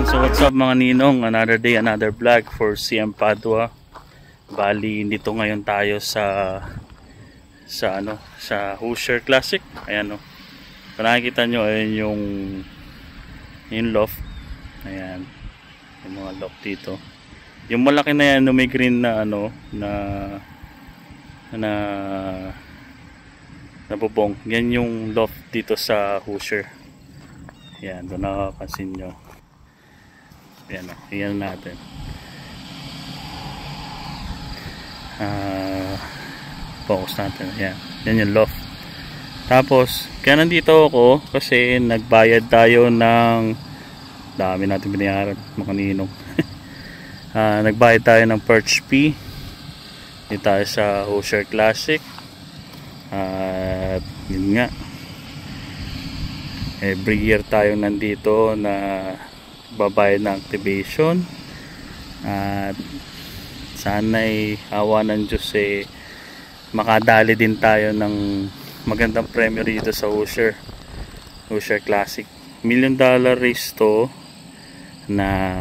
So what's up mga ninong, another day, another vlog for CM Padua. Bali dito ngayon tayo sa Hoosier Classic. Ayan o. Kung nakikita nyo, ayun yung loft. Ayan. Yung mga loft dito. Yung malaki na yan, may green na na bubong. Yan yung loft dito sa Hoosier. Ayan, doon nakapansin nyo. Ayan o, ayan natin. Focus natin. Ayan, yan yung loft. Tapos, kaya nandito ako kasi nagbayad tayo ng dami natin binayaran mga ninong. Nagbayad tayo ng perch fee. Dito tayo sa Hoosier Classic. At yun nga, every year tayo nandito na babayad ng activation. At sana'y awa ng Diyos makadali din tayo ng magandang premyo dito sa Hoosier Classic. $1 million race to na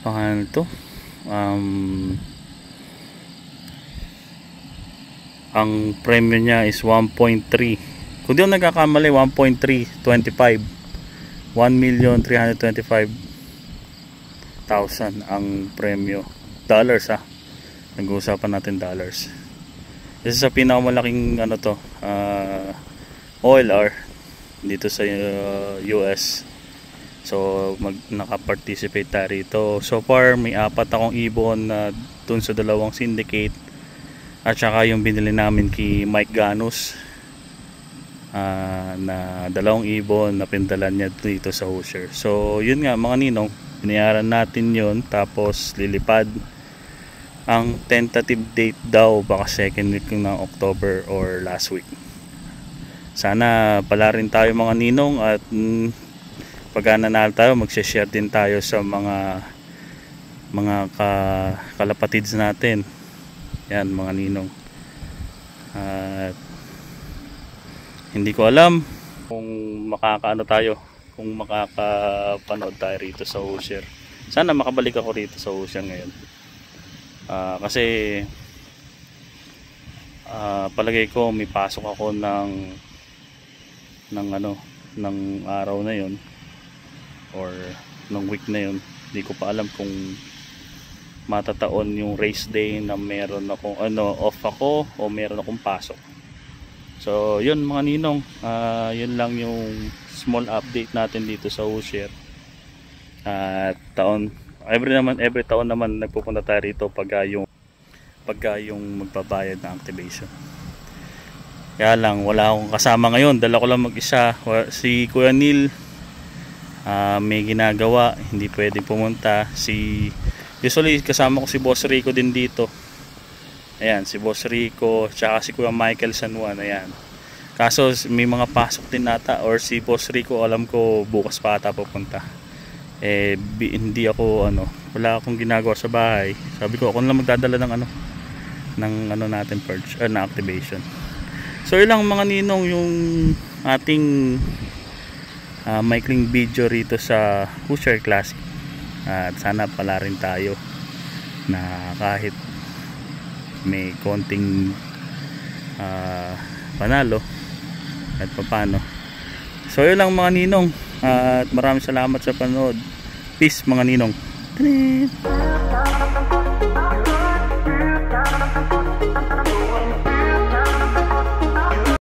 paano to? Ang premyo niya is 1.3. Kung di ako nagkakamali, 1.325. 1,325,000 ang premyo. Dollars Nag-uusapan natin dollars. This is sa pinakamalaking OLR dito sa US. So naka-participate tayo rito. So far may 4 akong ibon na dun sa 2 syndicate. At saka yung binili namin kay Mike Ganus na 2 ibon na pindalan niya dito sa Hoosier. So yun nga mga ninong, binayaran natin yun. Tapos lilipad. Ang tentative date daw baka 2nd week ng October or last week. Sana pala rin tayo mga ninong at pag nanalo tayo, mag-share din tayo sa mga kalapatids natin. Yan mga ninong. At hindi ko alam kung kung makakapanood tayo rito sa Hoosier. Sana makabalik ako rito sa Hoosier ngayon. Kasi palagay ko may pasok ako ng araw na yon or ng week na yon. Hindi ko pa alam kung matataon yung race day na meron akong off ako o meron akong pasok. So yun mga ninong, yun lang yung small update natin dito sa Hoosier. At every taon naman nagpupunta tayo rito pagka yung magbabayad ng activation. Kaya lang wala akong kasama ngayon, dala ko lang mag-isa. Si Kuya Neil may ginagawa, hindi pwedeng pumunta. Usually kasama ko si Boss Rico din dito. Ayan, si Boss Rico tsaka si Kuya Michael San Juan. Ayan. Kaso may mga pasok din nata, or si Boss Rico alam ko bukas pa ata pupunta. Hindi ako wala akong ginagawa sa bahay. Sabi ko ako lang magdadala ng natin purge na activation. So yun lang mga ninong yung ating maikling video rito sa Hoosier Classic. At sana pala rin tayo na kahit may konting panalo at papano. So yun lang mga ninong, at maraming salamat sa panood. Peace mga ninong.